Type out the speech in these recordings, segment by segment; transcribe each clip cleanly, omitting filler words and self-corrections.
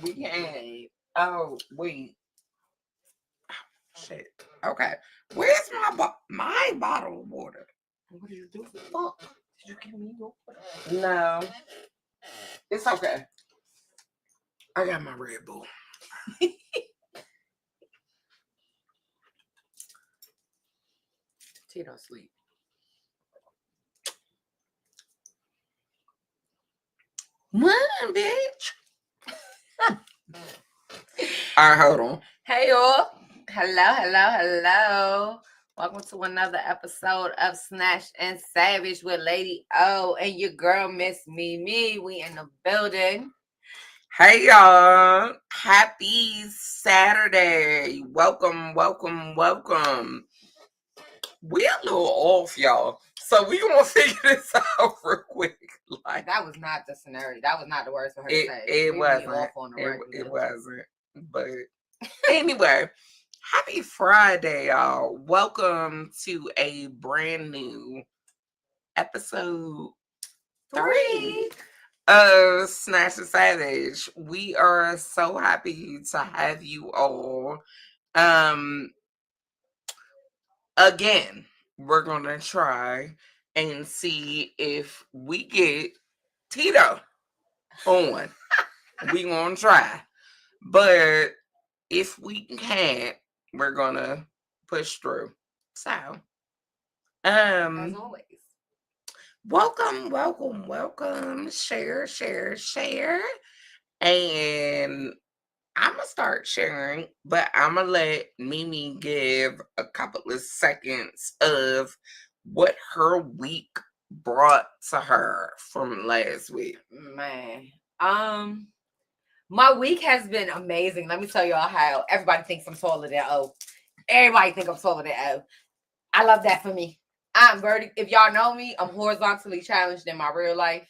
We can't. Oh, wait. Shit. Okay. Where's my bottle of water? What did you do? Fuck. Did you give me your water? No. It's okay. I got my Red Bull. Tito sleep. What, bitch? All right, hold on. Hey, y'all. Hello. Welcome to another episode of Snatched and Savage with Lady O and your girl, Miss Mimi. We in the building. Hey, y'all. Happy Saturday. Welcome. We a little off, y'all. So we gonna figure this out real quick. Like that was not the scenario. That was not the words for her to say. It wasn't. Off on the It wasn't. But anyway, happy Friday, y'all. Welcome to a brand new episode 3 of Snatched Savage. We are so happy to have you all. Again, we're gonna try and see if we get Tito on. We gonna try. But if we can't, we're gonna push through. So as always. Welcome. Share. And I'm gonna start sharing, but I'm gonna let Mimi give a couple of seconds of what her week brought to her from last week. Man, my week has been amazing. Let me tell y'all how everybody thinks I'm taller than O. Everybody think I'm taller than O. I love that for me. I'm if y'all know me, I'm horizontally challenged in my real life.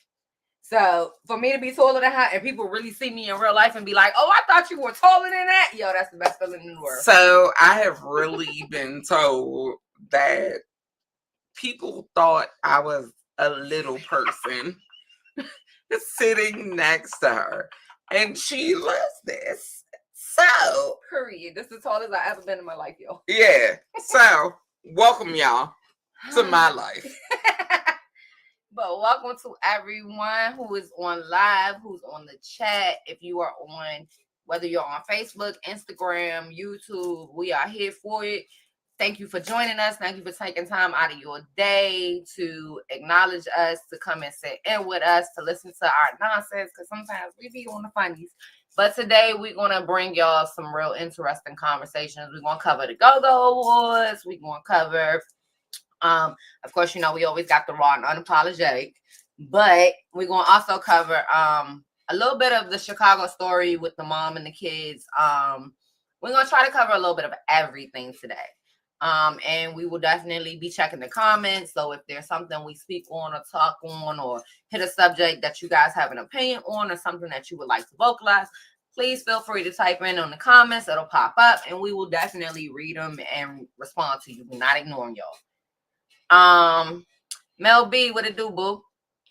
So for me to be taller than her and people really see me in real life and be like, oh, I thought you were taller than that. Yo, that's the best feeling in the world. So I have really been told that people thought I was a little person sitting next to her. And she loves this. So period. This is the tallest I've ever been in my life, yo. Yeah. So welcome y'all to my life. But welcome to everyone who is on live, who's on the chat. If you are on, whether you're on Facebook, Instagram, YouTube, we are here for it. Thank you for joining us. Thank you for taking time out of your day to acknowledge us, to come and sit in with us, to listen to our nonsense, because sometimes we be on the funnies. But today we're going to bring y'all some real interesting conversations. We're going to cover the Go-Go Awards. We're going to cover... of course, you know, we always got the raw and unapologetic, but we're going to also cover a little bit of the Chicago story with the mom and the kids. We're going to try to cover a little bit of everything today. And we will definitely be checking the comments. So if there's something we speak on or talk on or hit a subject that you guys have an opinion on or something that you would like to vocalize, please feel free to type in on the comments. It'll pop up and we will definitely read them and respond to you. We're not ignoring y'all. Mel B, what it do, boo?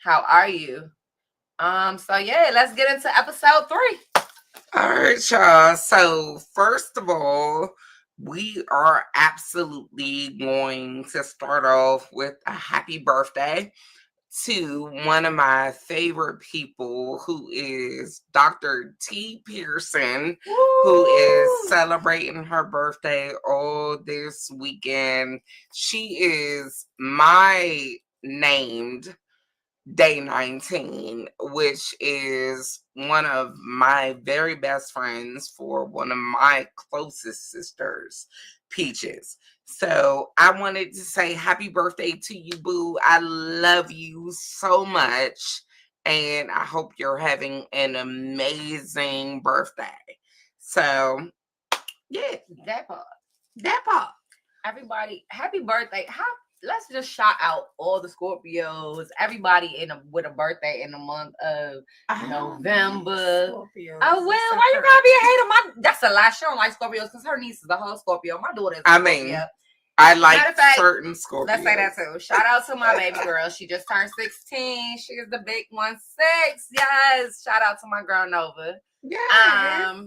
How are you? So yeah, let's get into episode 3. All right, y'all. So first of all, we are absolutely going to start off with a happy birthday to one of my favorite people, who is Dr. T. Pearson, who is celebrating her birthday all this weekend. She is my named Day 19, which is one of my very best friends for one of my closest sisters, Peaches. So I wanted to say happy birthday to you, boo. I love you so much. And I hope you're having an amazing birthday. So, yeah. That part. Everybody, happy birthday. Let's just shout out all the Scorpios, everybody with a birthday in the month of November. Scorpios. Oh, well, why you gotta be a hater? That's a lie. She don't like Scorpios because her niece is a whole Scorpio. My daughter is a Scorpio. I like Matter of fact, certain Scorpios. let's say that too. Shout out to my baby girl. She just turned 16. She is the big 1-6. Yes. Shout out to my girl Nova. Yeah.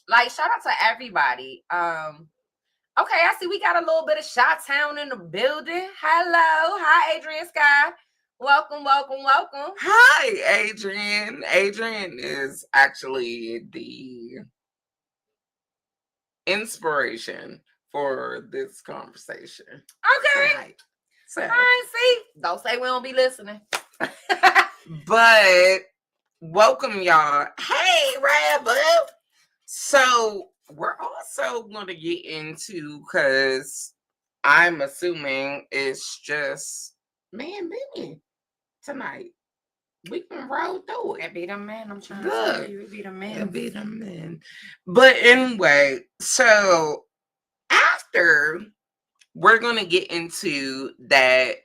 Like shout out to everybody. Okay, I see we got a little bit of Shot Town in the building. Hello. Hi, Adrian Sky. Welcome, welcome, welcome. Hi, Adrian. Adrian is actually the inspiration for this conversation. Okay. Tonight. So, I see. Don't say we don't be listening. but welcome, y'all. Hey, Rabbo. So, we're also going to get into, because I'm assuming it's just man, baby, tonight. We can roll through it. It be the man. I'm trying to tell you. It be the man. It be the man. But anyway, so after we're going to get into that,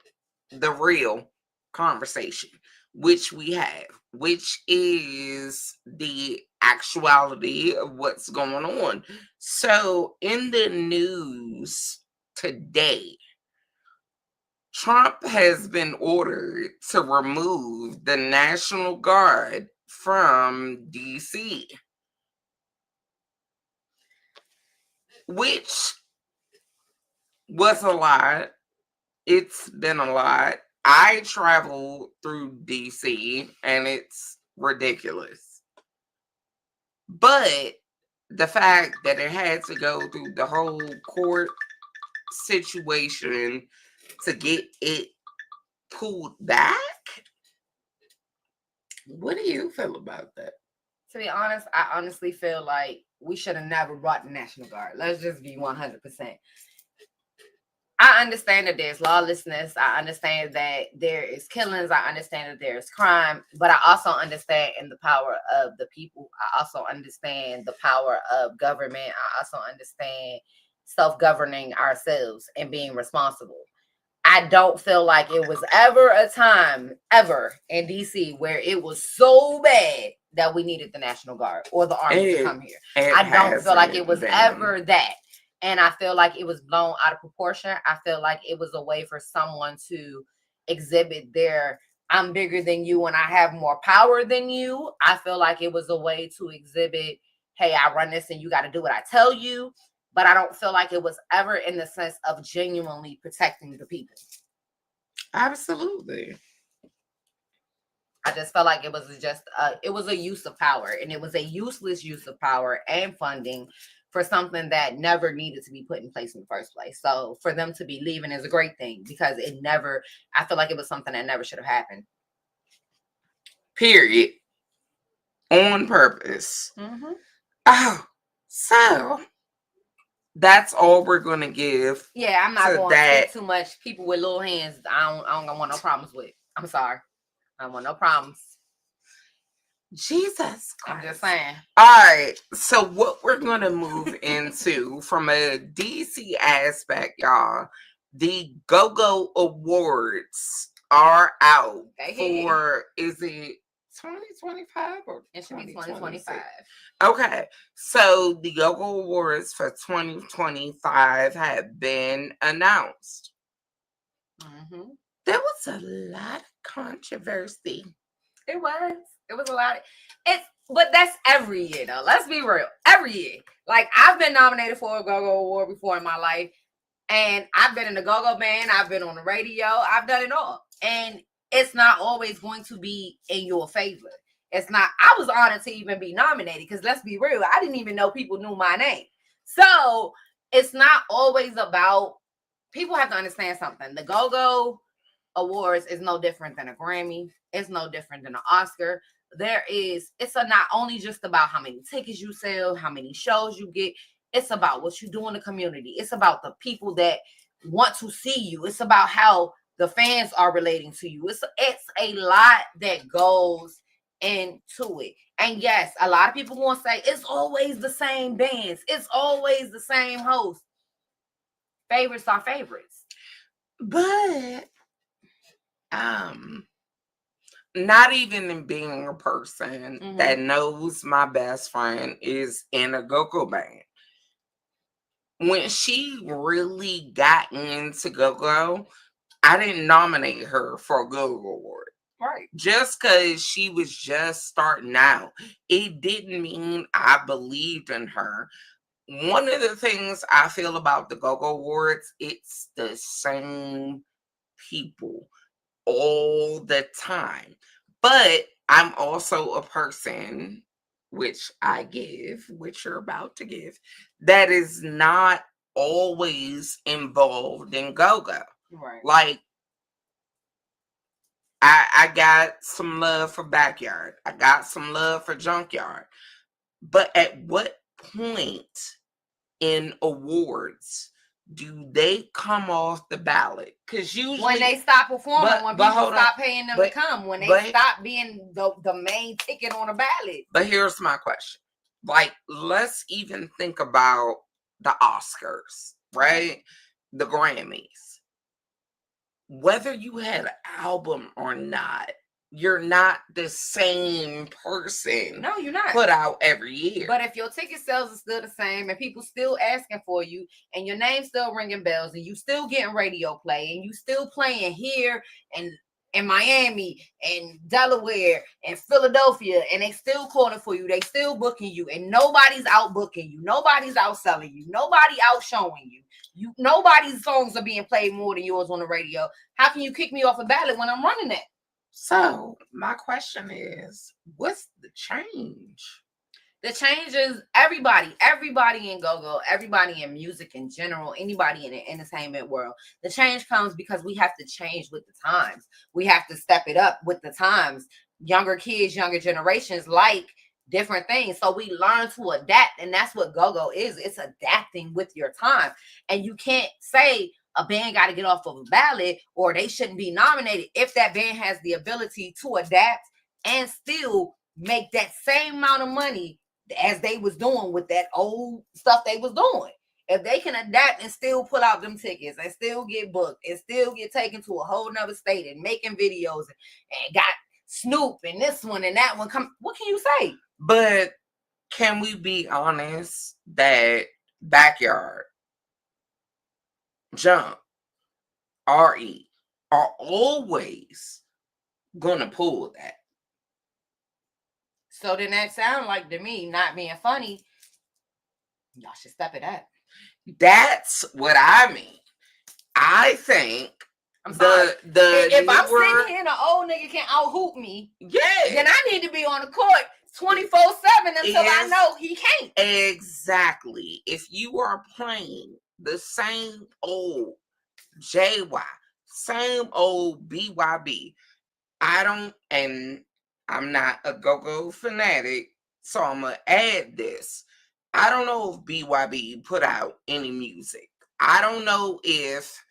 the real conversation, which we have, which is the actuality of what's going on. So in the news today, Trump has been ordered to remove the National Guard from DC, which was a lot. It's been a lot. I travel through DC and it's ridiculous. But the fact that it had to go through the whole court situation to get it pulled back, what do you feel about that? To be honest, I honestly feel like we should have never brought the National Guard. Let's just be 100%. I understand that there's lawlessness. I understand that there is killings. I understand that there's crime. But I also understand in the power of the people. I also understand the power of government. I also understand self-governing ourselves and being responsible. I don't feel like it was ever a time ever in DC where it was so bad that we needed the National Guard or the Army to come here. I don't feel like it was ever that. And I feel like it was blown out of proportion. I feel like it was a way for someone to exhibit their I'm bigger than you and I have more power than you. I feel like it was a way to exhibit, hey, I run this and you got to do what I tell you. But I don't feel like it was ever in the sense of genuinely protecting the people. Absolutely. I just felt like it was just it was a use of power, and it was a useless use of power and funding for something that never needed to be put in place in the first place. So for them to be leaving is a great thing because it never, I feel like it was something that never should have happened. Period. On purpose. Mm-hmm. Oh, so that's all we're gonna give. Yeah, I'm not going to speak too much. People with little hands, I don't want no problems with. I'm sorry, I don't want no problems. Jesus Christ. I'm just saying. All right, so what we're gonna move into from a DC aspect, y'all, the Go-Go Awards are out for, is it 2025 or it should be 2025? Okay, so the Go-Go Awards for 2025 have been announced. Mm-hmm. There was a lot of controversy. It was a lot. But that's every year though. Let's be real. Every year, like I've been nominated for a Go-Go Award before in my life, and I've been in the Go-Go band. I've been on the radio. I've done it all, and it's not always going to be in your favor. It's not. I was honored to even be nominated because let's be real. I didn't even know people knew my name. So it's not always about. People have to understand something. The Go-Go Awards is no different than a Grammy. It's no different than an Oscar. It's not only just about how many tickets you sell, how many shows you get. It's about what you do in the community. It's about the people that want to see you. It's about how the fans are relating to you. It's a lot that goes into it. And yes, a lot of people want to say it's always the same bands. It's always the same host. Favorites are favorites. But not even in being a person that knows my best friend is in a go-go band. when she really got into go-go, I didn't nominate her for a go-go award. Right. Just because she was just starting out, it didn't mean I believed in her. One of the things I feel about the go-go awards, it's the same people all the time. But I'm also a person, which I give, which you're about to give, that is not always involved in go-go. Right. Like, I got some love for backyard. I got some love for junkyard. But at what point in awards do they come off the ballot? Because usually when they stop performing, when people hold on, stop paying them to come, when they stop being the main ticket on the ballot. But here's my question. Like, let's even think about the Oscars, right? The Grammys. Whether you had an album or not, you're not the same person. No, you're not. Put out every year. But if your ticket sales are still the same and people still asking for you and your name's still ringing bells and you still getting radio play and you still playing here and in Miami and Delaware and Philadelphia and they still calling for you, they still booking you, and nobody's out booking you, nobody's outselling you, nobody out showing you, nobody's songs are being played more than yours on the radio. How can you kick me off a ballot when I'm running that? So my question is, what's the change? The change is everybody in go-go, everybody in music in general, anybody in the entertainment world. The change comes because we have to change with the times. We have to step it up with the times. Younger kids, younger generations like different things. So we learn to adapt, and that's what go-go is. It's adapting with your time. And you can't say a band got to get off of a ballot or they shouldn't be nominated if that band has the ability to adapt and still make that same amount of money as they was doing with that old stuff they was doing. If they can adapt and still pull out them tickets and still get booked and still get taken to a whole nother state and making videos and got Snoop and this one and that one come, what can you say? But can we be honest that Backyard, Jump, RE are always gonna pull that? So then that sound like to me, not being funny, y'all should step it up. That's what I mean. I think I'm sorry. If I'm sitting here and an old nigga can't out hoop me, yeah, then I need to be on the court 24/7 until I know he can't. Exactly. If you are playing the same old JY, same old BYB, and I'm not a go-go fanatic, so I'm gonna add this. I don't know if BYB put out any music. I don't know if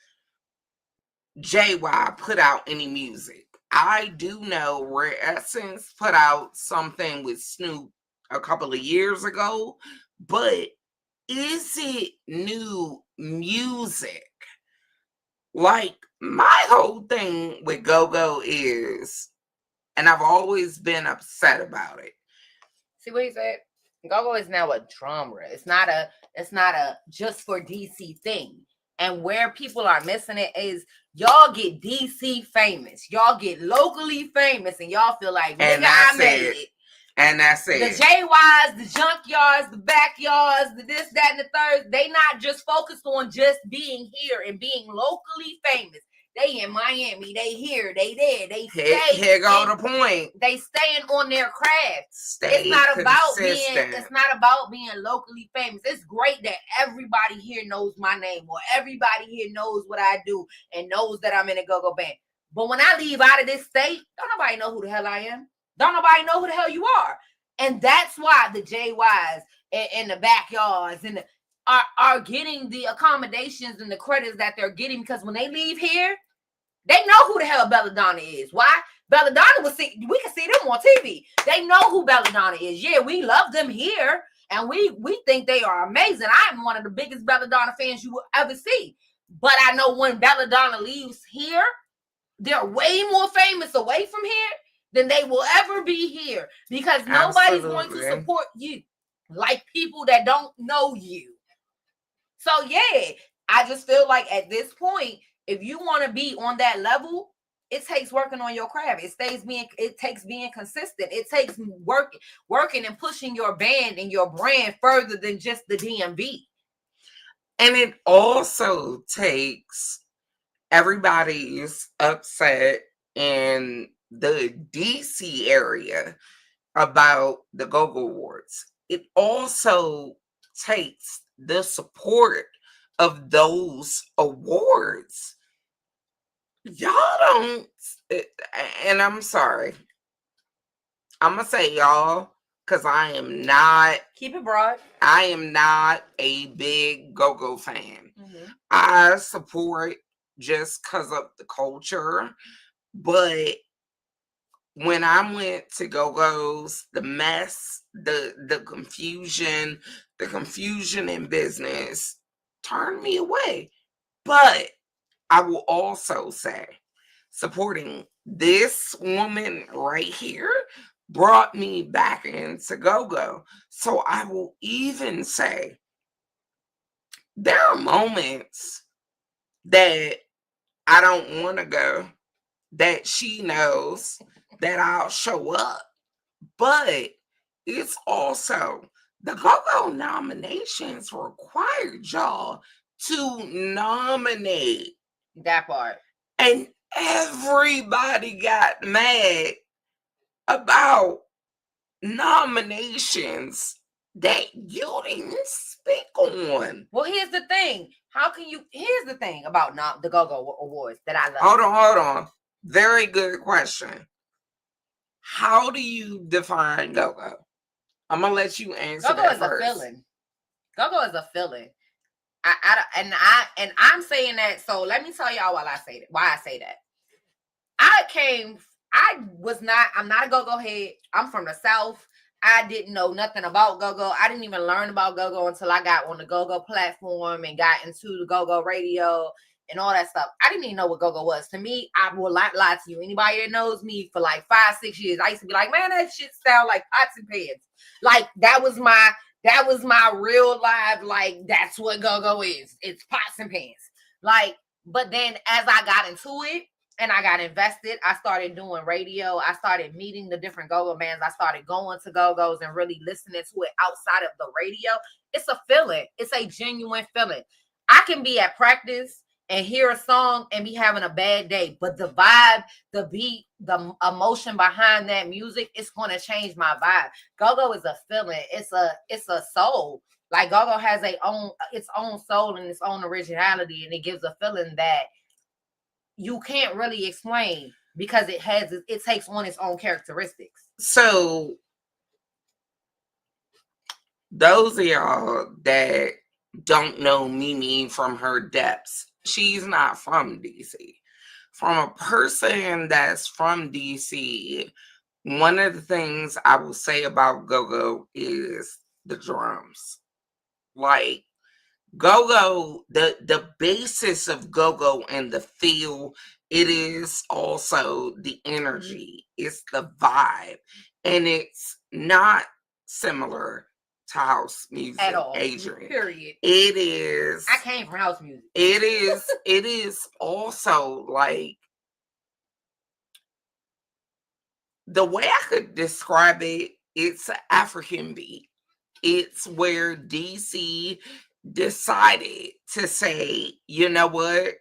JY put out any music. I do know Rare Essence put out something with Snoop a couple of years ago, but is it new music? Like, my whole thing with go-go is, and I've always been upset about it. See what he said? Go-go is now a genre. It's not a just for DC thing. And where people are missing it is y'all get DC famous. Y'all get locally famous and y'all feel like, nigga, I made it. And that's it. The JYs, the junkyards, the backyards, the this, that, and the third, they not just focused on just being here and being locally famous. They in Miami, they here, they there, they stay. Here go the point. They staying on their craft. It's not about being locally famous. It's great that everybody here knows my name or everybody here knows what I do and knows that I'm in a go-go band. But when I leave out of this state, don't nobody know who the hell I am. Don't nobody know who the hell you are. And that's why the JYs and the backyards and are getting the accommodations and the credits that they're getting, because when they leave here, they know who the hell Belladonna is. Why? Belladonna we can see them on TV. They know who Belladonna is. Yeah, we love them here, and we think they are amazing. I am one of the biggest Belladonna fans you will ever see. But I know when Belladonna leaves here, they're way more famous away from here than they will ever be here, because nobody's going to support you like people that don't know you. So yeah, I just feel like at this point, if you want to be on that level, it takes working on your craft. It takes being consistent. It takes working and pushing your band and your brand further than just the DMV. And it also takes everybody's upset in the DC area about the Go-Go Awards. It also takes the support of those awards. Y'all don't, and I'm sorry, I'm gonna say y'all because Keep it broad. I am not a big Go-Go fan. I support just because of the culture, but when I went to Go-Go's, the mess, the confusion in business turned me away. But I will also say, supporting this woman right here brought me back into Go-Go. So I will even say there are moments that I don't want to go, that she knows that I'll show up. But it's also the Go-Go nominations required y'all to nominate. That part. And everybody got mad about nominations that you didn't speak on. Well, here's the thing. Here's the thing about the Go-Go Awards that I love. Hold on. Very good question. How do you define Go-Go? I'm gonna let you answer Go-Go that is first. a feeling. Go-Go is a feeling. I'm saying that. So let me tell y'all why I say that. I'm not a go-go head. I'm from the South. I didn't know nothing about go-go. I didn't even learn about go-go until I got on the go-go platform and got into the go-go radio and all that stuff. I didn't even know what go-go was. To me, I will not lie to you. Anybody that knows me for like 5-6 years, I used to be like, man, that shit sound like pots and pans. Like that was my real life. Like that's what go-go is. It's pots and pans. Like, but then as I got into it, and I got invested. I started doing radio. I started meeting the different go-go bands. I started going to go-go's and really listening to it outside of the radio. It's a feeling. It's a genuine feeling. I can be at practice and hear a song and be having a bad day, but the vibe, the beat, the emotion behind that music, it's going to change my vibe. Go-go is a feeling. It's a soul. Like go-go has its own soul and its own originality, and it gives a feeling that you can't really explain because it takes on its own characteristics. So those of y'all that don't know Mimi from her depths, she's not from DC. From a person that's from DC, one of the things I will say about Go-Go is the drums. Like Go-Go, the basis of Go-Go and the feel, it is also the energy, it's the vibe, and it's not similar to house music At all. Adrian. Period. It is. I came from house music. It is also like, the way I could describe it, it's an African beat. It's where DC decided to say, you know what?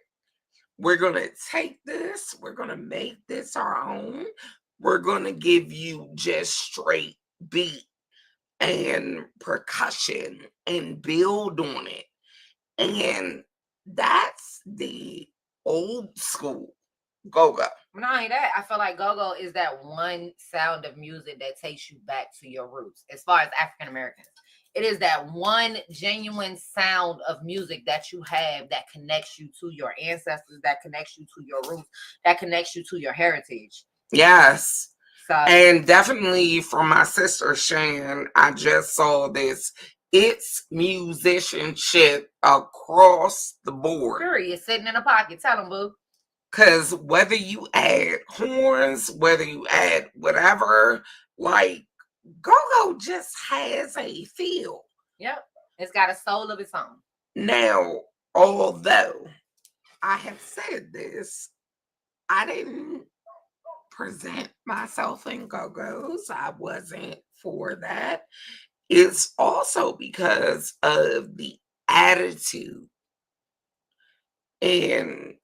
We're going to take this, we're going to make this our own. We're going to give you just straight beat and percussion and build on it. And that's the old school go-go. Not only that, I feel like go-go is that one sound of music that takes you back to your roots as far as African Americans. It is that one genuine sound of music that you have that connects you to your ancestors, that connects you to your roots, that connects you to your heritage. Yes. So, and definitely from my sister Shan, I just saw this. It's musicianship across the board. Period. Sitting in a pocket. Tell them, boo. Because whether you add horns, whether you add whatever, like Go-Go just has a feel. Yep. It's got a soul of its own. Now, although I have said this, I didn't present myself in go-go's. I wasn't for that. It's also because of the attitude in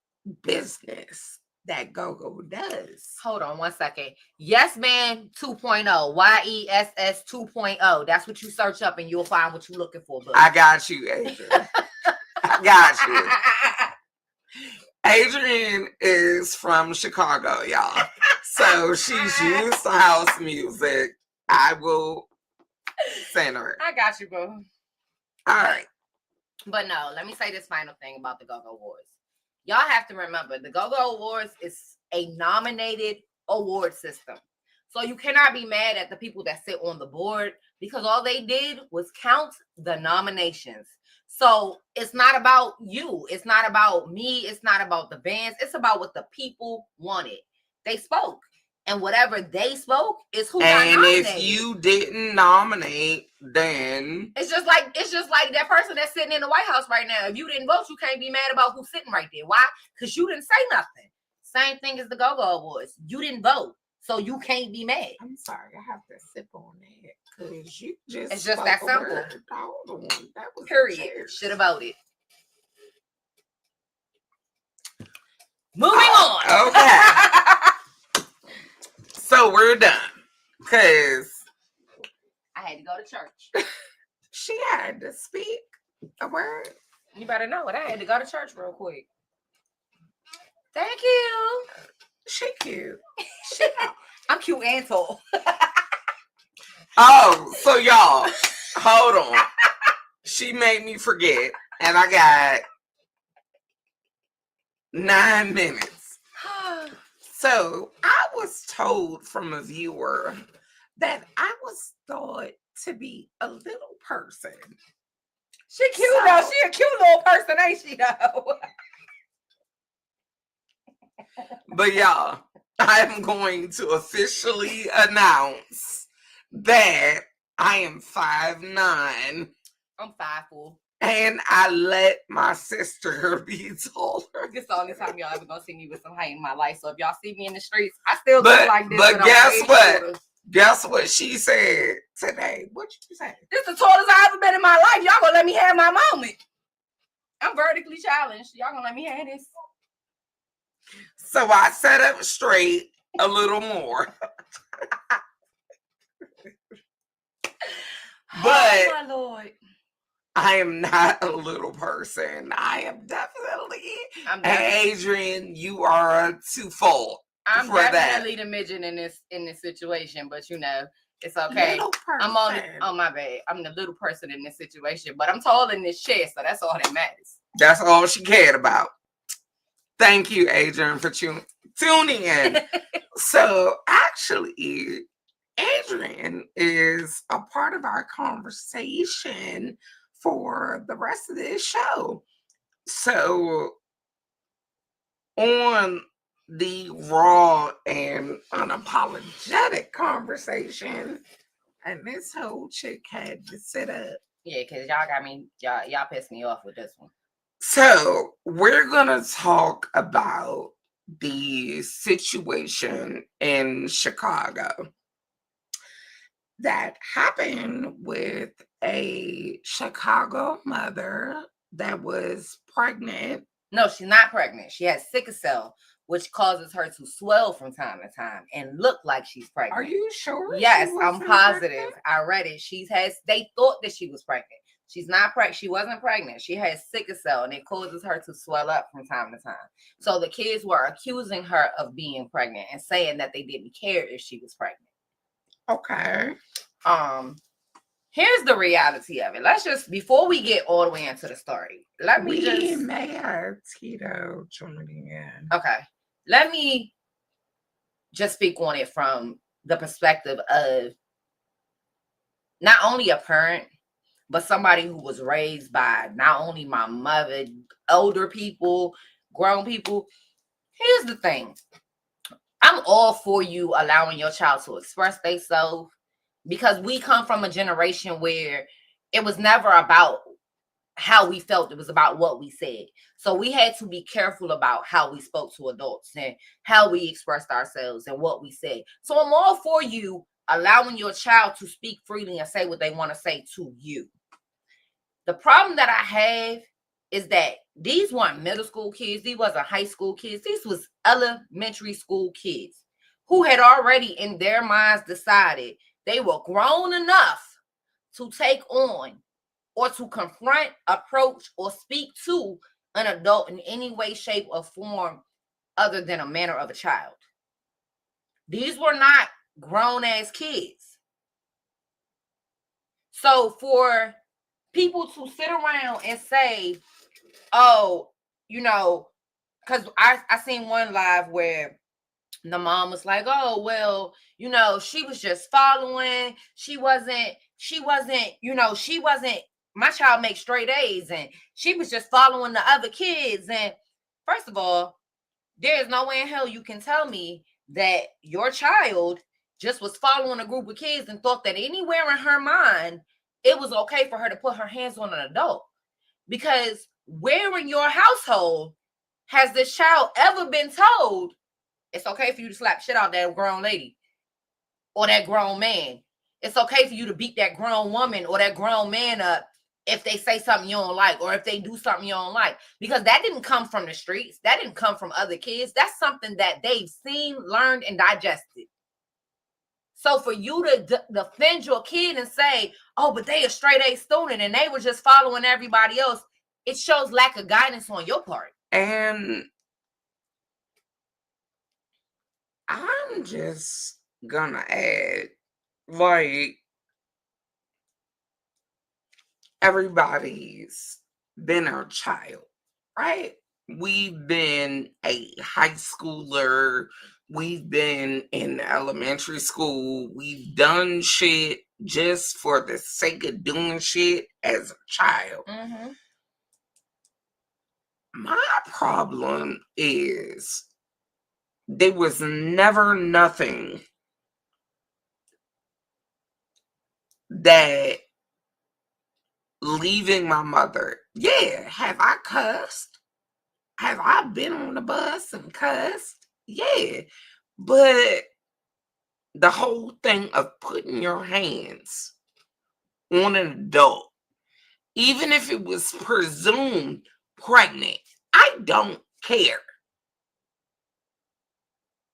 business that go-go does. Hold on 1 second. Yes Man 2.0. YESS 2.0. That's what you search up and you'll find what you're looking for. Boo. I got you, Adrian. I got you. Adrian is from Chicago, y'all. So she's used to house music. I will send her. I got you, bro. All right. But no, let me say this final thing about the Go-Go Awards. Y'all have to remember, the Go-Go Awards is a nominated award system. So you cannot be mad at the people that sit on the board because all they did was count the nominations. So it's not about you. It's not about me. It's not about the bands. It's about what the people wanted. They spoke. And whatever they spoke is who got nominated. And if you didn't nominate, then it's just like that person that's sitting in the White House right now. If you didn't vote, you can't be mad about who's sitting right there. Why? Because you didn't say nothing. Same thing as the Go-Go Awards. You didn't vote, so you can't be mad. I'm sorry, I have to sip on that because you just it's just that simple. That was period. Should have voted. Moving on. Okay. So we're done because I had to go to church. She had to speak a word. You better know it. I had to go to church real quick. Thank you. She cute. I'm cute and tall. Oh, so y'all, hold on. She made me forget, and I got 9 minutes. So I was told from a viewer that I was thought to be a little person. She cute though. She a cute little person, ain't she though? But y'all, I'm going to officially announce that I am 5'9". I'm 5'4". And I let my sister be taller. This is the only time y'all ever gonna see me with some height in my life. So if y'all see me in the streets, I still look like this. But guess what? Guess what she said today? What you say? This is the tallest I've ever been in my life. Y'all gonna let me have my moment. I'm vertically challenged. Y'all gonna let me have this? So I sat up straight a little more. But oh my Lord. I am not a little person. I am definitely Adrian, you are too full. I'm definitely the midget in this situation, but you know, it's okay. I'm on my bad. I'm the little person in this situation, but I'm tall in this chair, so that's all that matters. That's all she cared about. Thank you, Adrian, for tuning in. So actually, Adrian is a part of our conversation for the rest of this show. So on the raw and unapologetic conversation, and this whole chick had to sit up. Yeah, because y'all got me, y'all pissed me off with this one. So we're gonna talk about the situation in Chicago that happened with a Chicago mother that was pregnant. No, she's not pregnant. She has sickle cell, which causes her to swell from time to time and look like she's pregnant. Are you sure? Yes, I'm positive. Pregnant? I read it. They thought that she was pregnant. She's not pregnant. She wasn't pregnant. She has sickle cell, and it causes her to swell up from time to time. So the kids were accusing her of being pregnant and saying that they didn't care if she was pregnant. Okay. Here's the reality of it. Let's just, before we get all the way into the story, we may have Tito joining in. Okay. Let me just speak on it from the perspective of not only a parent, but somebody who was raised by not only my mother, older people, grown people. Here's the thing. I'm all for you allowing your child to express themselves, because we come from a generation where it was never about how we felt. It was about what we said. So we had to be careful about how we spoke to adults and how we expressed ourselves and what we said. So I'm all for you allowing your child to speak freely and say what they want to say to you. The problem that I have is that these weren't middle school kids. These wasn't high school kids. These was elementary school kids who had already in their minds decided they were grown enough to take on or to confront, approach, or speak to an adult in any way, shape, or form other than a manner of a child. These were not grown ass kids. So for people to sit around and say, oh, because I seen one live where the mom was like, oh, well, she was just following. She wasn't, my child makes straight A's and she was just following the other kids. And first of all, there is no way in hell you can tell me that your child just was following a group of kids and thought that anywhere in her mind, it was okay for her to put her hands on an adult. Because where in your household has this child ever been told it's okay for you to slap shit out that grown lady or that grown man? It's okay for you to beat that grown woman or that grown man up if they say something you don't like or if they do something you don't like. Because that didn't come from the streets. That didn't come from other kids. That's something that they've seen, learned, and digested. So for you to defend your kid and say, oh, but they a straight A student and they were just following everybody else, it shows lack of guidance on your part. And I'm just gonna add, like, everybody's been a child, right? We've been a high schooler. We've been in elementary school. We've done shit just for the sake of doing shit as a child. Mm-hmm. My problem is there was never nothing that leaving my mother. Yeah, have I cussed? Have I been on the bus and cussed? Yeah. But the whole thing of putting your hands on an adult, even if it was presumed pregnant, I don't care.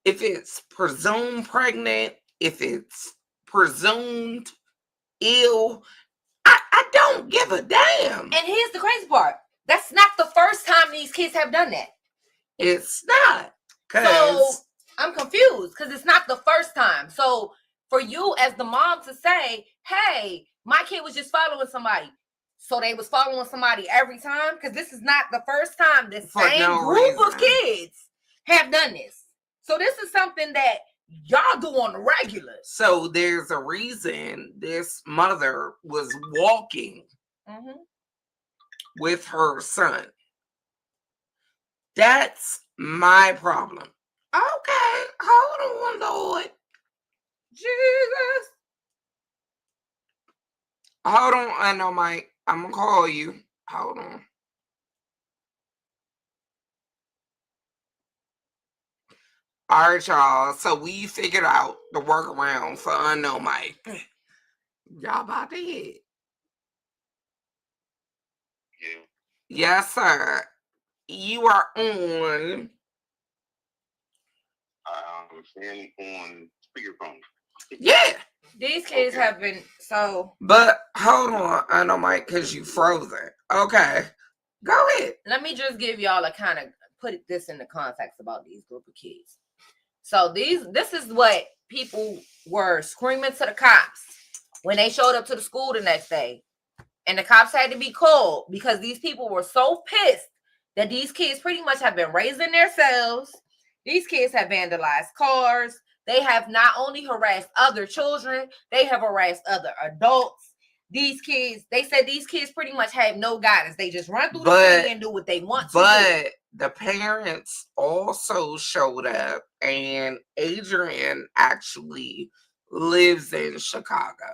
If it's presumed pregnant, if it's presumed ill, I don't give a damn. And here's the crazy part. That's not the first time these kids have done that. It's not. So I'm confused because it's not the first time. So for you as the mom to say, hey, my kid was just following somebody. So they was following somebody every time? Because this is not the first time the same group of kids have done this. So this is something that y'all do on the regular. So there's a reason this mother was walking with her son. That's my problem. Okay, hold on, Lord. Jesus. Hold on, I know, Mike. I'm gonna call you. Hold on. All right, y'all. So we figured out the workaround for unknown Mike. Y'all about to hit. Yeah. Yes, sir. You are on. On speakerphone. Yeah. These kids have been so. But hold on, I know, Mike, because you frozen. Okay. Go ahead. Let me just give y'all a kind of put this in the context about these group of kids. So this is what people were screaming to the cops when they showed up to the school the next day. And the cops had to be called because these people were so pissed that these kids pretty much have been raising themselves. These kids have vandalized cars. They have not only harassed other children, they have harassed other adults. These kids, they said these kids pretty much have no guidance. They just run through the city and do what they want to do. But the parents also showed up, and Adrian actually lives in Chicago.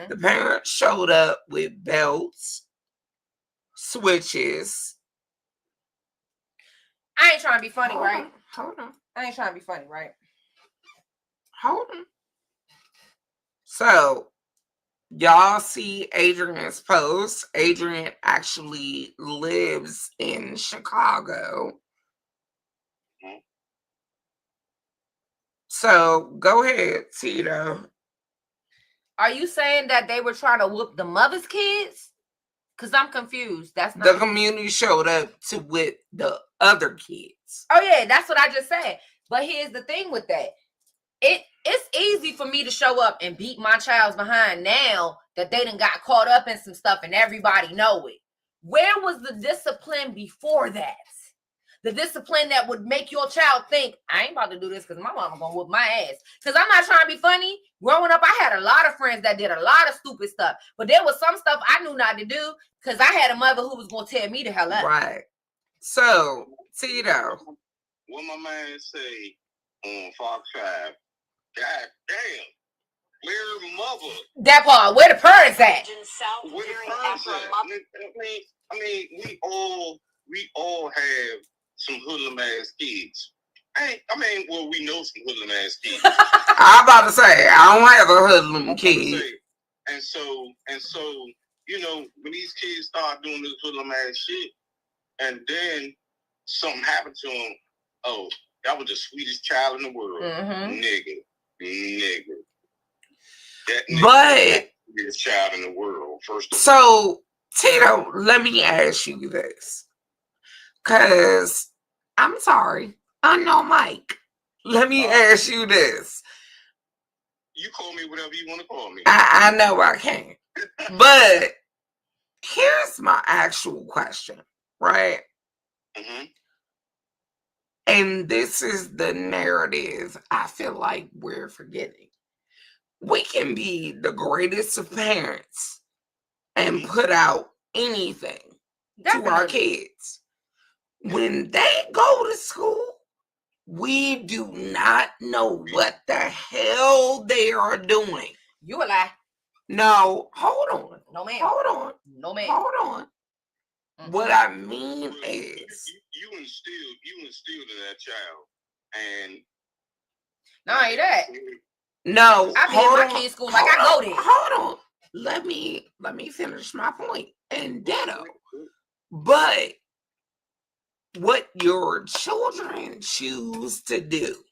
The parents showed up with belts, switches. I ain't trying to be funny, Hold right? on, hold on, I ain't trying to be funny, right? hold on. So, y'all see Adrian's post. Adrian actually lives in Chicago. So, go ahead, Tito. Are you saying that they were trying to whoop the mother's kids? Because I'm confused. That's The not. community showed up to with the other kids. Oh, yeah, that's what I just said. But here's the thing with that. It's easy for me to show up and beat my child's behind now that they done got caught up in some stuff and everybody know it. Where was the discipline before that? The discipline that would make your child think, I ain't about to do this because my mama gonna whoop my ass. Because I'm not trying to be funny. Growing up, I had a lot of friends that did a lot of stupid stuff. But there was some stuff I knew not to do because I had a mother who was gonna tear me the hell up. Right. So, Tito. What my man say on Fox 5, God damn, where the mother? That part, where the parents at? Where the parents at? I mean, we all have some hoodlum ass kids. Well, we know some hoodlum ass kids. I'm about to say, I don't have a hoodlum kid. And so, when these kids start doing this hoodlum ass shit, and then something happened to them, oh, that was the sweetest child in the world. Nigga. That nigga But the sweetest child in the world, first of all. So, Tito, let me ask you this. Because I'm sorry, I know Mike. Let me ask you this. You call me whatever you want to call me. I know I can. But here's my actual question, right? Mm-hmm. And this is the narrative I feel like we're forgetting. We can be the greatest of parents and put out anything to our kids. When they go to school, we do not know what the hell they are doing. You a lie. No, hold on. No, ma'am. Hold on. No, ma'am. Hold on. What I mean is, you instilled in that child, and not only that. No, I be in my kids' school like I go there. Hold on. Let me finish my point. And ditto. But what your children choose to do,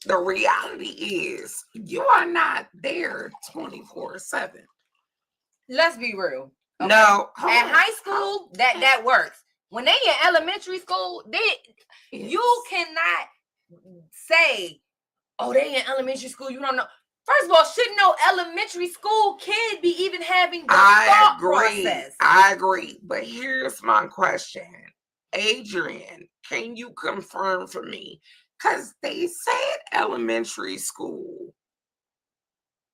the reality is you are not there 24/7. Let's be real. Okay? No. At high school, that works. When they in elementary school, you cannot say, oh, they in elementary school, you don't know. First of all, shouldn't no elementary school kid be even having the thought process? I agree. But here's my question. Adrian, can you confirm for me? Because they said elementary school.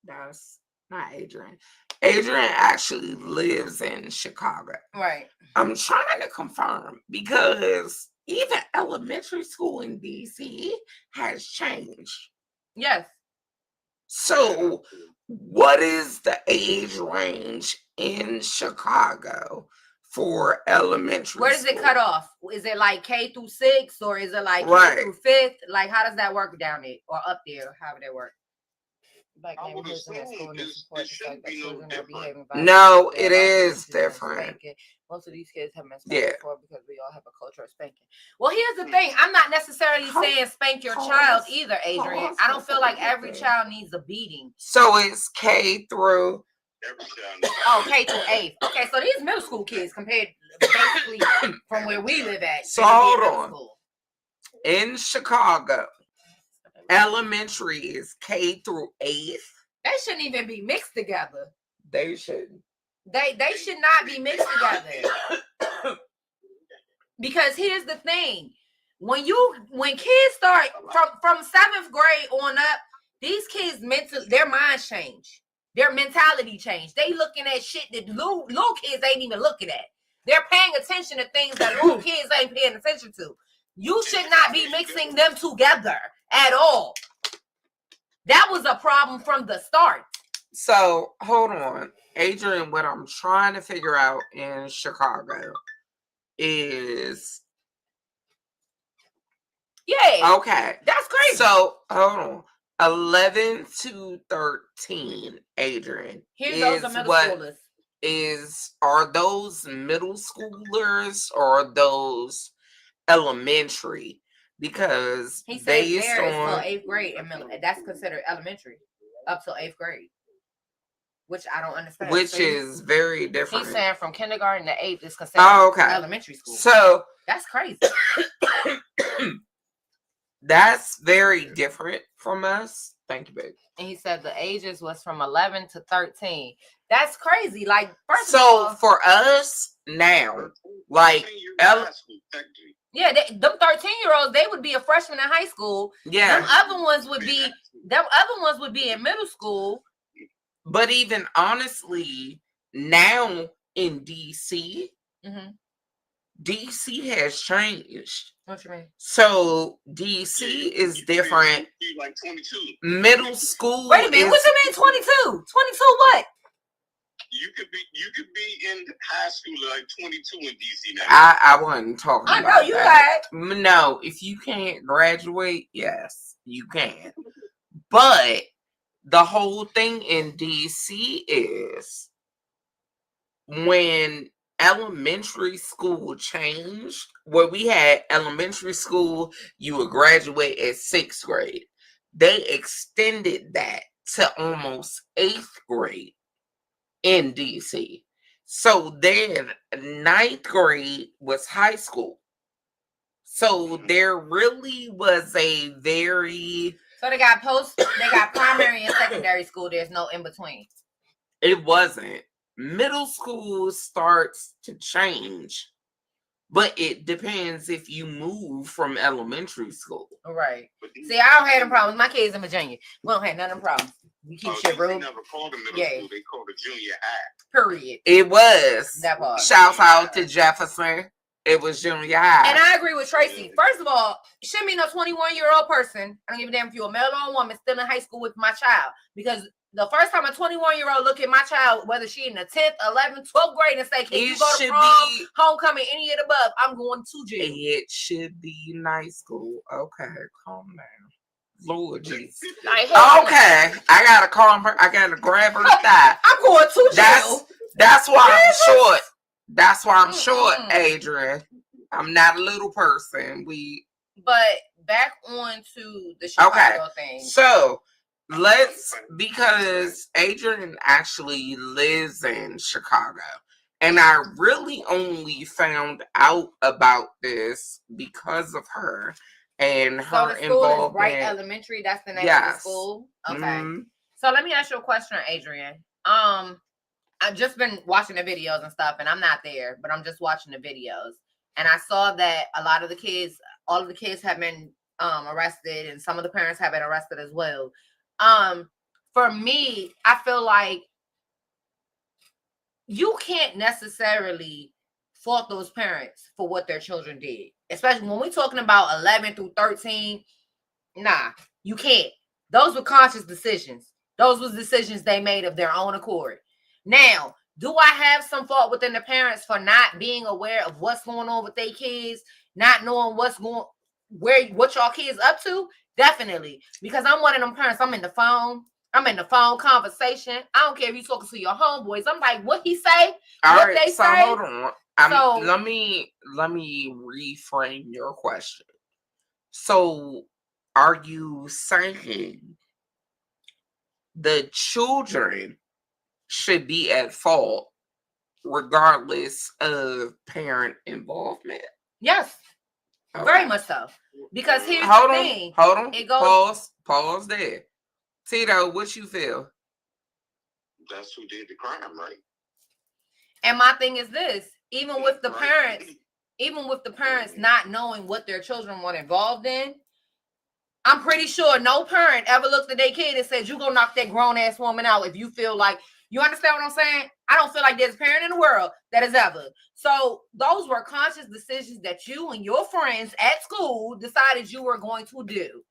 That's not Adrian. Adrian actually lives in Chicago. Right. I'm trying to confirm because even elementary school in DC has changed. Yes. So, what is the age range in Chicago for elementary Where does school? it cut off? Is it like K through 6 or is it like K through 5th? Like, how does that work down there or up there? How would that work? Like, I would assume it shouldn't be no different. No, it is different. Most of these kids have been spanked before because we all have a culture of spanking. Well, here's the thing. I'm not necessarily saying spank your child either, Adrian. I don't feel like every child needs a beating. So it's K through... Oh, K through 8th. Okay, so these middle school kids compared basically from where we live at. So hold on. In Chicago, elementary is K through 8th. They shouldn't even be mixed together. They shouldn't. They should not be mixed together. Because here's the thing. When kids start from 7th grade on up, these kids their minds change. Their mentality change. They looking at shit that little kids ain't even looking at. They're paying attention to things that little kids ain't paying attention to. You should not be mixing them together at all. That was a problem from the start. So, hold on. Adrian, what I'm trying to figure out in Chicago, is Okay. That's crazy. So hold on. 11 to 13, Adrian. Here those are middle schoolers. Are those middle schoolers or those elementary? Because he said based there is till on 8th grade and that's considered elementary up till 8th grade. Which I don't understand. Which is very different. He's saying from kindergarten to 8th is considered elementary school. So that's crazy. That's very different from us. Thank you, babe. And he said the ages was from 11 to 13. That's crazy. Like, first so of all, for us now, like, yeah, them 13-year-olds, they would be a freshman in high school. Yeah, them other ones would be in middle school. But even honestly, now in DC, DC has changed. What you mean? So DC is different. Like 22. Middle school. Wait a minute. What you mean 22? 22 what? You could be in high school like 22 in DC now. I wasn't talking about I know you that. No, if you can't graduate, yes, you can. But the whole thing in DC is when elementary school changed, where we had elementary school, you would graduate at 6th grade. They extended that to almost 8th grade in DC. So then 9th grade was high school. So there really was a very... So they got primary and secondary school. There's no in between. It wasn't. Middle school starts to change, but it depends if you move from elementary school. Right. See, I don't have them problems. My kids in Virginia. We don't have none of them problems. We keep shit real. They never called them middle school. They called it junior high. Period. It was. That part. Shouts out to Jefferson. It was junior high. And I agree with Tracy. First of all, shouldn't be no 21-year-old person. I don't give a damn if you're a male or a woman still in high school with my child. Because the first time a 21-year-old look at my child, whether she in the 10th, 11th, 12th grade, and say, can you go to prom, homecoming, any of the above, I'm going to jail. It should be night school. Okay, calm down. Lord Jesus. Okay, I gotta calm her. I gotta grab her thigh. I'm going to jail. That's why I'm short. That's why I'm short, Adrian. I'm not a little person. But back on to the Chicago thing. So because Adrian actually lives in Chicago, and I really only found out about this because of her and her involvement. So the school is Bright Elementary. That's the name of the school. Okay. So let me ask you a question, Adrian. I've just been watching the videos and stuff, and I'm not there, but I'm just watching the videos. And I saw that all of the kids have been arrested, and some of the parents have been arrested as well. For me, I feel like you can't necessarily fault those parents for what their children did, especially when we're talking about 11 through 13. Nah, you can't. Those were conscious decisions. Those were decisions they made of their own accord. Now, do I have some fault within the parents for not being aware of what's going on with their kids, not knowing what y'all kids up to? Definitely. Because I'm one of them parents. I'm in the phone conversation. I don't care if you're talking to your homeboys. I'm like, what he say? They say? Hold on. Let me reframe your question. So, are you saying the children should be at fault regardless of parent involvement? Yes. Okay. Very much so. Because here's the thing. Hold on. It goes, pause there. Tito, what you feel? That's who did the crime, right? And my thing is this, even with the parents not knowing what their children were involved in, I'm pretty sure no parent ever looked at their kid and said, you gonna knock that grown-ass woman out if you feel like, you understand what I'm saying? I don't feel like there's a parent in the world that has ever. So those were conscious decisions that you and your friends at school decided you were going to do.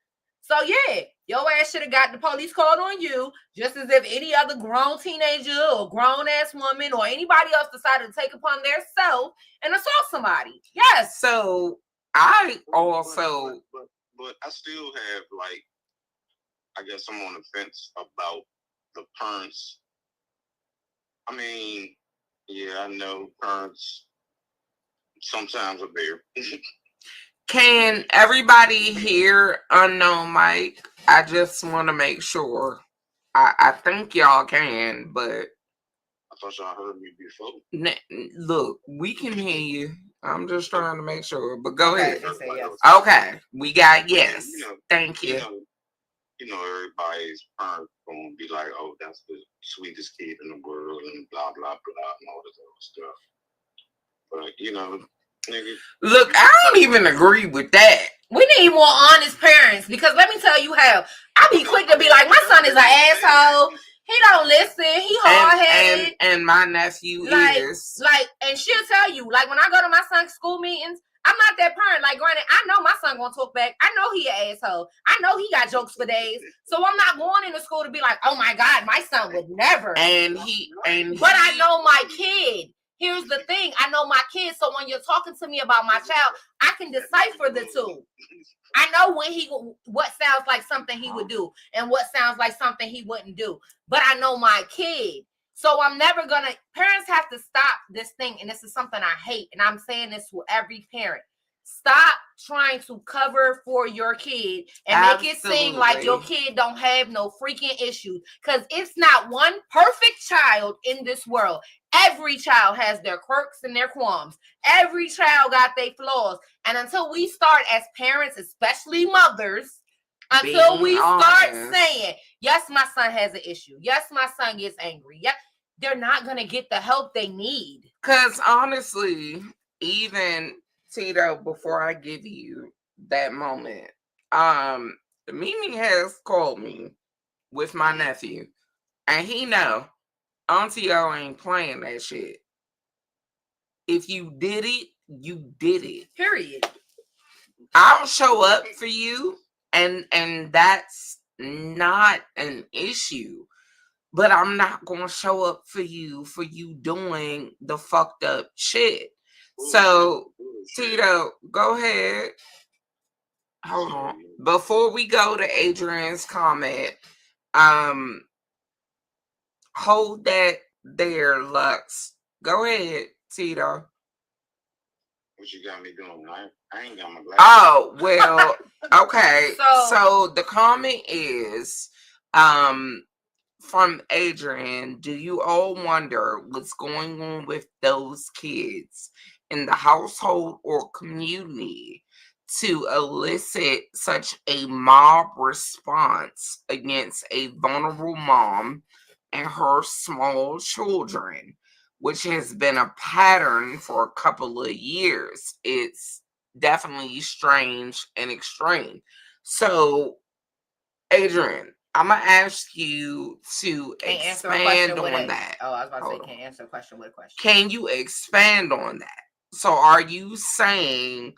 So yeah, your ass should have got the police called on you, just as if any other grown teenager or grown ass woman or anybody else decided to take upon their self and assault somebody. Yes. So I also, but I still have like, I guess I'm on the fence about the parents. I mean, yeah, I know parents sometimes are there. can everybody hear Unknown Mike? I just want to make sure. I think y'all can, but I thought y'all heard me before. look, we can hear you. I'm just trying to make sure, but go Okay, ahead. they say yes. Okay, we got yes. Thank you. Everybody's parents gonna be like, "Oh, that's the sweetest kid in the world," and blah blah blah, and all this other stuff. But nigga, look, I don't even agree with that. We need more honest parents because let me tell you how I be quick to be like, my son is an asshole. He don't listen. He hard headed. And my nephew is and she'll tell you, like when I go to my son's school meetings, I'm not that parent. Like, granted, I know my son gonna talk back. I know he an asshole. I know he got jokes for days. So I'm not going into school to be like, oh my God, my son would never. But I know my kid. Here's the thing. I know my kid. So when you're talking to me about my child, I can decipher the two. I know what sounds like something he would do and what sounds like something he wouldn't do. But I know my kid. So I'm never gonna, parents have to stop this thing. And this is something I hate. And I'm saying this to every parent. Stop trying to cover for your kid and make it seem like your kid don't have no freaking issues. Because it's not one perfect child in this world. Every child has their quirks and their qualms. Every child got their flaws. And until we start as parents, especially mothers, until we start saying, yes, my son has an issue. Yes, my son gets angry. Yes, they're not going to get the help they need. Because honestly, even Tito, before I give you that moment, Mimi has called me with my nephew, and he know Auntie O ain't playing that shit. If you did it, you did it. Period. I'll show up for you, and that's not an issue. But I'm not gonna show up for you doing the fucked up shit. So, Tito, go ahead. Hold on. Before we go to Adrian's comment, hold that there, Lux. Go ahead, Tito. What you got me doing? I ain't got my glasses. Oh, well, okay. So the comment is, from Adrian, do you all wonder what's going on with those kids in the household or community to elicit such a mob response against a vulnerable mom and her small children, which has been a pattern for a couple of years? It's definitely strange and extreme. So, Adrian, I'm gonna ask you to expand on that. Oh, I was about to say, can't answer a question with a question. Can you expand on that? So, are you saying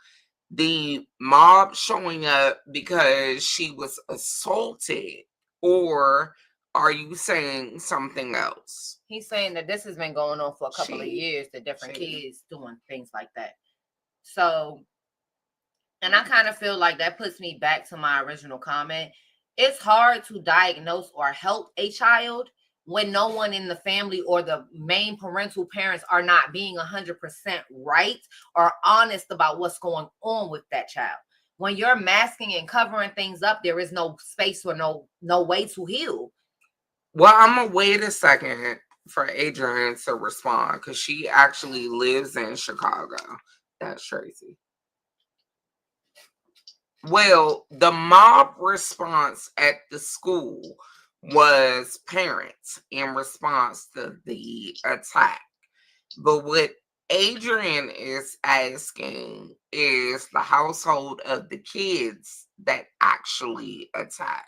the mob showing up because she was assaulted, or are you saying something else? He's saying that this has been going on for a couple of years, the different kids doing things like that. So, and I kind of feel like that puts me back to my original comment. It's hard to diagnose or help a child when no one in the family or the main parental parents are not being 100% right or honest about what's going on with that child. When you're masking and covering things up, there is no space or no way to heal. Well, I'm gonna wait a second for Adrian to respond because she actually lives in Chicago. That's Tracy. Well, the mob response at the school was parents in response to the attack. But what Adrian is asking is the household of the kids that actually attacked.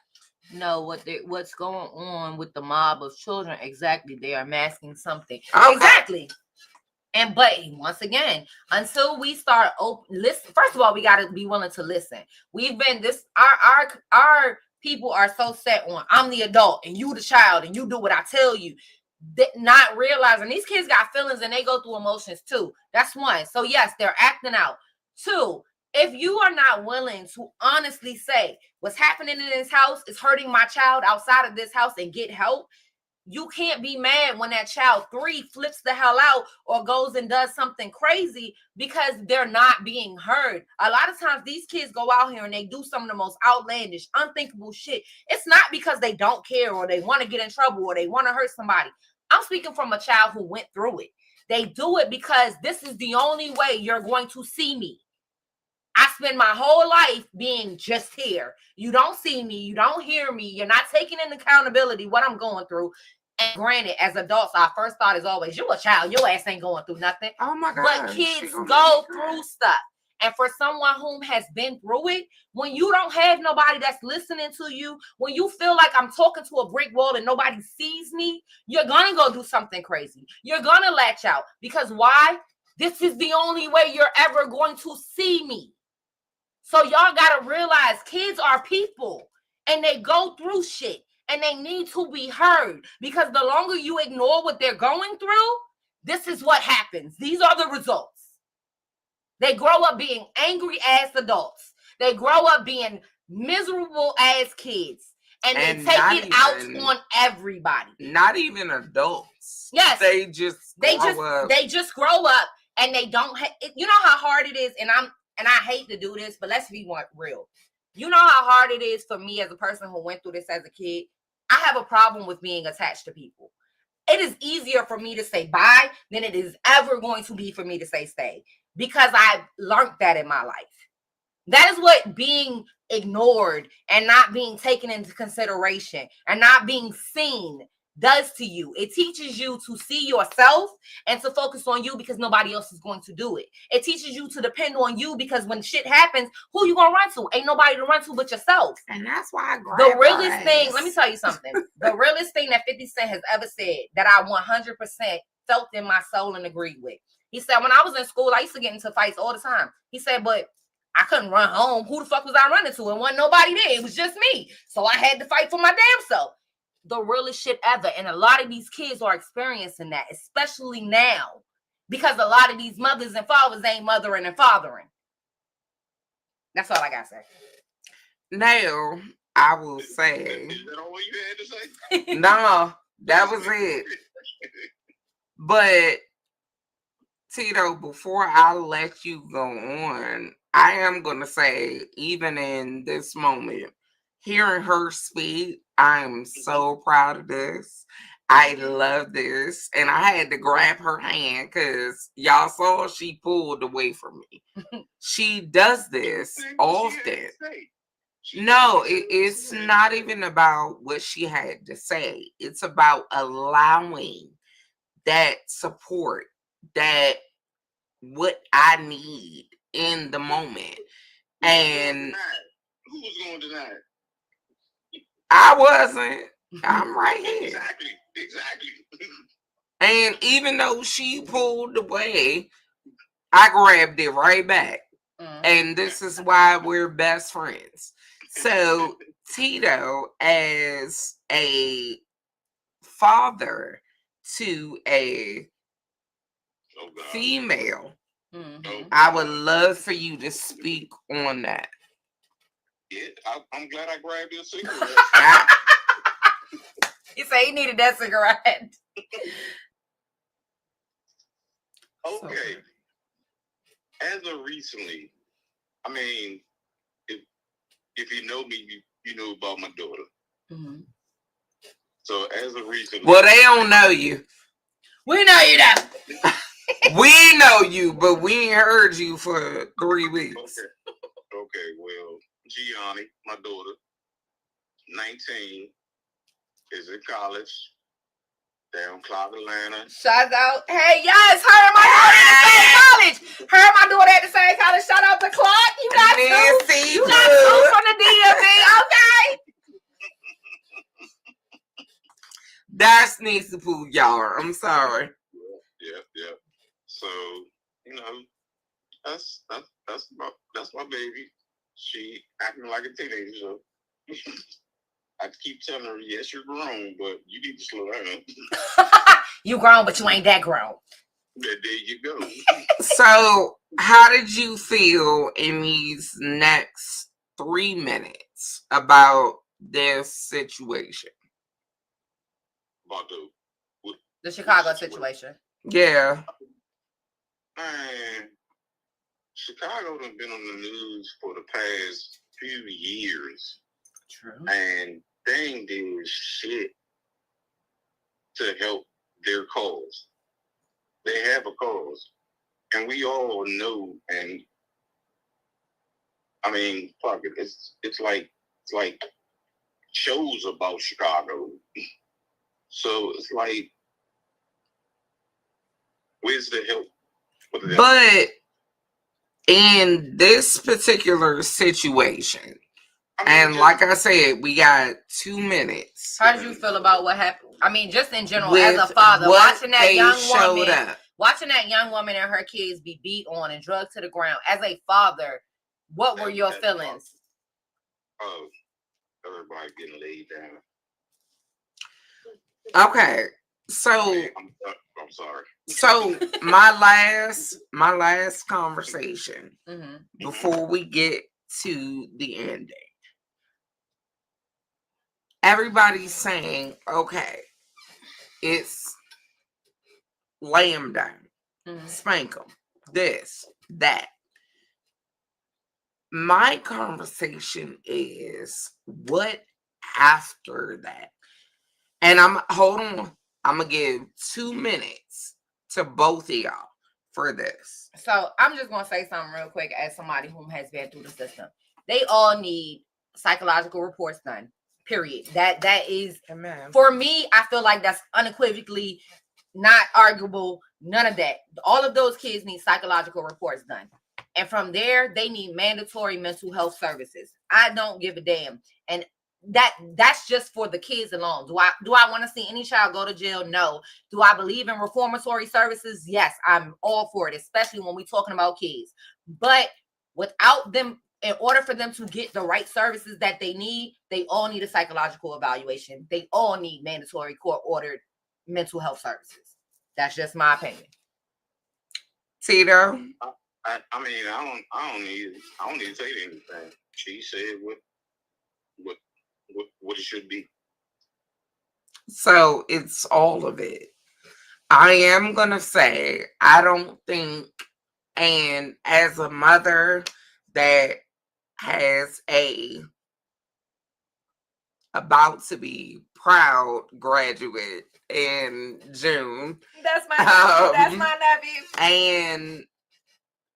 No, what's going on with the mob of children? Exactly, they are masking something. Okay. Exactly. But once again, until we start listen, first of all, we got to be willing to listen. We've been this our people are so set on I'm the adult and you the child and you do what I tell you. Not realizing these kids got feelings and they go through emotions too. That's one. So yes, they're acting out. Two, if you are not willing to honestly say what's happening in this house is hurting my child outside of this house and get help, you can't be mad when that child 3 flips the hell out or goes and does something crazy because they're not being heard. A lot of times these kids go out here and they do some of the most outlandish, unthinkable shit. It's not because they don't care or they want to get in trouble or they want to hurt somebody. I'm speaking from a child who went through it. They do it because this is the only way you're going to see me. I spend my whole life being just here. You don't see me. You don't hear me. You're not taking in accountability what I'm going through. And granted, as adults, our first thought is always, you a child. Your ass ain't going through nothing. Oh my God. But kids go through stuff. And for someone who has been through it, when you don't have nobody that's listening to you, when you feel like I'm talking to a brick wall and nobody sees me, you're going to go do something crazy. You're going to latch out. Because why? This is the only way you're ever going to see me. So y'all got to realize kids are people and they go through shit and they need to be heard, because the longer you ignore what they're going through, this is what happens. These are the results. They grow up being angry ass adults. They grow up being miserable ass kids. And they take it out on everybody. Not even adults. Yes. They just grow up and they don't you know how hard it is, and I hate to do this, but let's be real. You know how hard it is for me as a person who went through this as a kid? I have a problem with being attached to people. It is easier for me to say bye than it is ever going to be for me to say stay, because I've learned that in my life. That is what being ignored and not being taken into consideration and not being seen does to you. It teaches you to see yourself and to focus on you because nobody else is going to do it. It teaches you to depend on you because when shit happens, who you gonna run to? Ain't nobody to run to but yourself. And that's why the realest thing, let me tell you something. The realest thing that 50 Cent has ever said that I 100% felt in my soul and agreed with. He said, when I was in school, I used to get into fights all the time. He said, but I couldn't run home. Who the fuck was I running to? And wasn't nobody there. It was just me. So I had to fight for my damn self. The realest shit ever. And a lot of these kids are experiencing that, especially now, because a lot of these mothers and fathers ain't mothering and fathering. That's all I gotta say. Now, I will say. Is that all you had to say? No, that was it. But, Tito, before I let you go on, I am going to say, even in this moment, hearing her speak, I'm so proud of this. I love this. And I had to grab her hand because y'all saw she pulled away from me. She does this often. No, it's not even about what she had to say. It's about allowing that support, that what I need in the moment. And who was going to deny it? I wasn't. I'm right here. Exactly. And even though she pulled away, I grabbed it right back. And this is why we're best friends. So, Tito, as a father to a female, I would love for you to speak on that. Yeah, I'm glad I grabbed your cigarette. He said he needed that cigarette. Okay. As of recently, I mean, if you know me, you know about my daughter. Mm-hmm. So as of recently, well, they don't know you. We know you now. We know you, but we ain't heard you for 3 weeks. Okay. Well, Gianni, my daughter, 19, is in college down Clark, Atlanta. Shout out. Hey, yes, her and my daughter at the same college. Her and my daughter at the same college. Shout out to Clark. You got two. You got two from the DMV. Okay. That's Nisa Pooh, y'all. I'm sorry. Yeah. So, you know, that's my baby. She acting like a teenager. So I keep telling her, yes, you're grown, but you need to slow down. You grown, but you ain't that grown. There you go. So, how did you feel in these next 3 minutes about this situation? About the Chicago situation. Yeah. Man, Chicago done been on the news for the past few years. True. And they ain't did shit to help their cause. They have a cause. And we all know, and I mean, fuck it. It's like shows about Chicago. So it's like, where's the help? But in this particular situation, and like I said, we got 2 minutes. How did you feel about what happened? I mean, just in general, as a father, watching that young woman and her kids be beat on and drugged to the ground. As a father, what were your feelings? Oh, everybody getting laid down. Okay, so I'm sorry. So my last conversation before we get to the ending. Everybody's saying, okay, it's lay him down, spank him, this, that. My conversation is what after that? And hold on, I'm gonna give 2 minutes to both of y'all for this. So I'm just gonna say something real quick as somebody who has been through the system. They all need psychological reports done. Period. That is, for me, I feel like that's unequivocally not arguable. None of that. All of those kids need psychological reports done. And from there, they need mandatory mental health services. I don't give a damn. And that's just for the kids alone. Do I want to see any child go to jail? No. Do I believe in reformatory services? Yes, I'm all for it, especially when we're talking about kids. But without them, in order for them to get the right services that they need, they all need a psychological evaluation. They all need mandatory court-ordered mental health services. That's just my opinion. Tito? I mean, I don't need to say anything. She said what it should be. So it's all of it. I am gonna say I don't think, and as a mother that has about to be proud graduate in June. That's my nephew. That's my nephew. And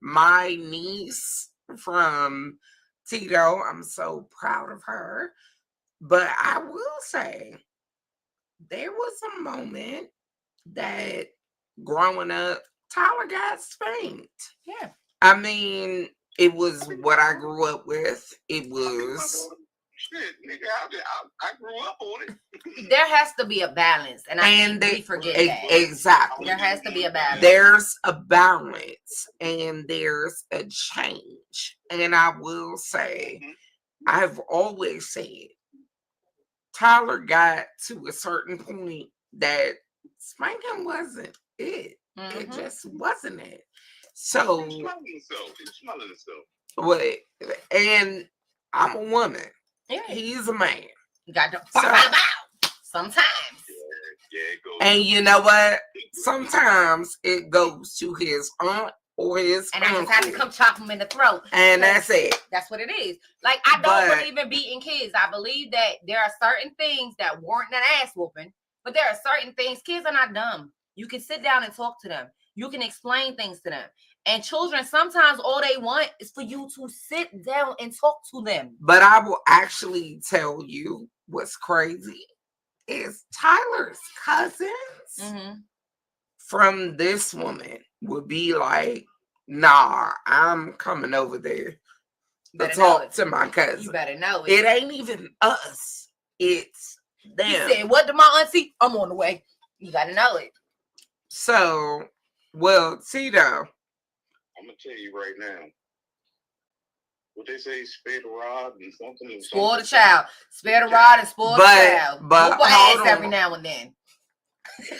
my niece from Tito, I'm so proud of her. But I will say, there was a moment that growing up, Tyler got spanked. Yeah. I mean, it was what I grew up with. It was... Shit, nigga, I grew up on it. There has to be a balance, and we forget that. Exactly. There has to be a balance. There's a balance, and there's a change. And I will say, I've always said, Tyler got to a certain point that spanking wasn't it. It just wasn't it. So, he's smelling himself. What? And I'm a woman. Yeah. He's a man. You got to bow. Sometimes. Yeah, it goes. And you know what? Sometimes it goes to his aunt or his and uncle. I just have to come chop him in the throat. And that's it. That's what it is. Like, I don't believe in beating kids. I believe that there are certain things that warrant an ass whooping, but there are certain things. Kids are not dumb. You can sit down and talk to them. You can explain things to them. And children, sometimes all they want is for you to sit down and talk to them. But I will actually tell you what's crazy is Tyler's cousins from this woman would be like, nah, I'm coming over there to talk to my cousin. You better know it. It ain't even us. It's them. He said, what to my auntie? I'm on the way. You got to know it. So Well, Tito. I'm gonna tell you right now. What they say, spare the rod and something. Spoil the child. Spare the rod and spoil the child. But Whoop hold ass on. every now and then.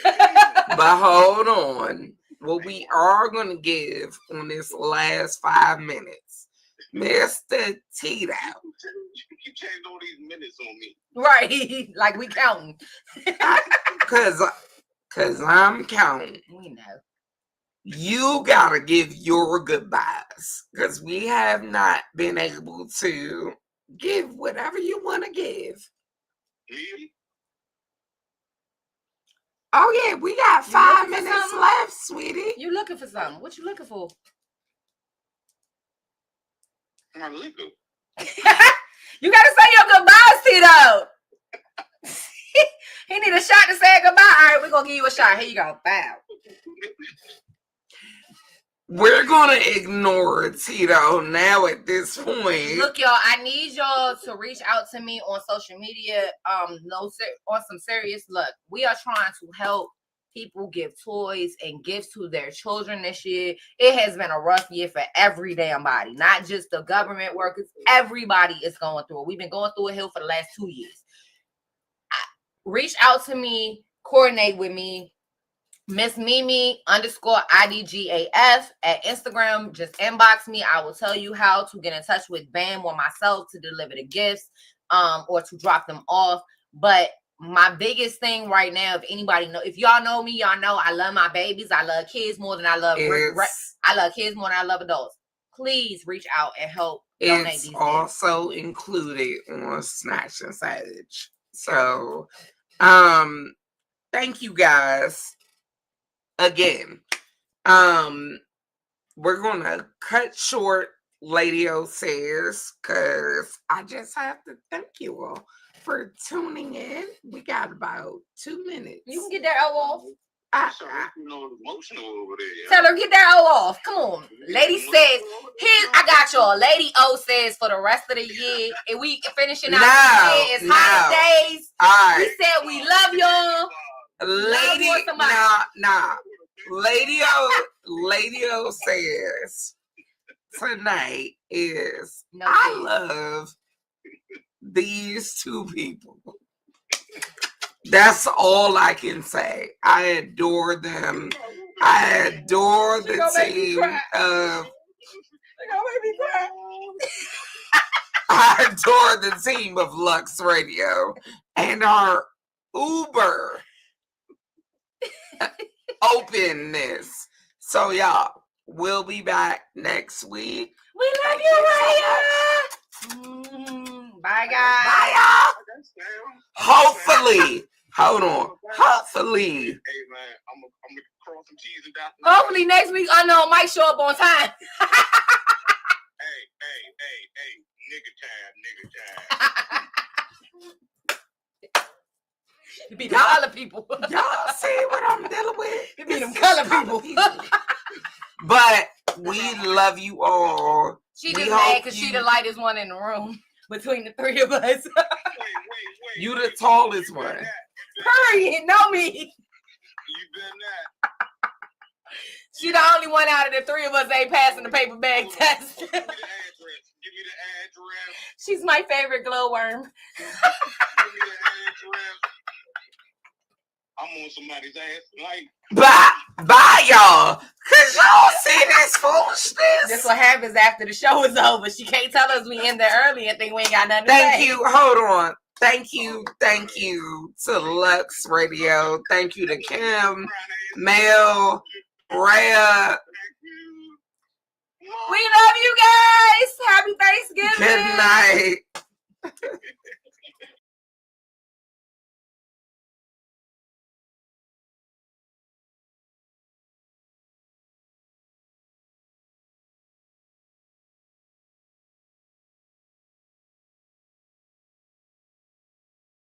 But hold on. What we are going to give on this last 5 minutes, Mr. Tito. You changed all these minutes on me. Right. Like we counting. Cause I'm counting. We know. You gotta give your goodbyes. Cause we have not been able to give whatever you want to give. Me? Oh yeah, we got 5 minutes left, sweetie. You looking for something? What you looking for? My liquor. You gotta say your goodbyes, Tito. He need a shot to say goodbye. All right, we're gonna give you a shot. Here you go. Bow. We're gonna ignore Tito now at this point. Look, y'all, I need y'all to reach out to me on social media. On some serious look. We are trying to help people give toys and gifts to their children this year. It has been a rough year for every damn body, not just the government workers. Everybody is going through it. We've been going through a hill for the last 2 years. Reach out to me, coordinate with me. Miss Mimi _IDGAF at Instagram. Just inbox me. I will tell you how to get in touch with Bam or myself to deliver the gifts, or to drop them off. But my biggest thing right now, if y'all know me, y'all know I love my babies. I love kids more than I love I love kids more than I love adults. Please reach out and help donate these gifts. It's also included on Snatched Savage. So, thank you guys. Again, we're gonna cut short Lady O Says, because I just have to thank you all for tuning in. We got about 2 minutes. You can get that L off. Emotional over there. Tell her, get that L off. Come on. Lady says, I got y'all. Lady O says for the rest of the year, and we finishing out the year, it's holidays. All right. We said we love y'all. Lady O says tonight is I love these two people. That's all I can say. I adore them. I adore the team of. I adore the team of Lux Radio and our uber openness. So y'all, we'll be back next week. We love you, Raya. Bye, guys. Bye, y'all. Hopefully, hold on. Hopefully. Hey man, I'm gonna cross some T's and dots. Hopefully next week Unknown might show up on time. Hey, nigga time. It be the color people. Y'all see what I'm dealing with? It be them color people. But we love you all. She just mad because she the lightest one in the room between the three of us. Wait. You the tallest one. Hurry, know me. You been that. She the only one out of the three of us ain't passing the paper bag test. Give me the address. She's my favorite glowworm. Give me the address. I'm on somebody's ass tonight. Bye, y'all. Cause y'all see this foolishness. That's what happens after the show is over. She can't tell us we in there early and think we ain't got nothing to say. Thank you. Hold on. Thank you to Lux Radio. Thank you to Kim, Mel, Rhea. We love you guys. Happy Thanksgiving. Good night.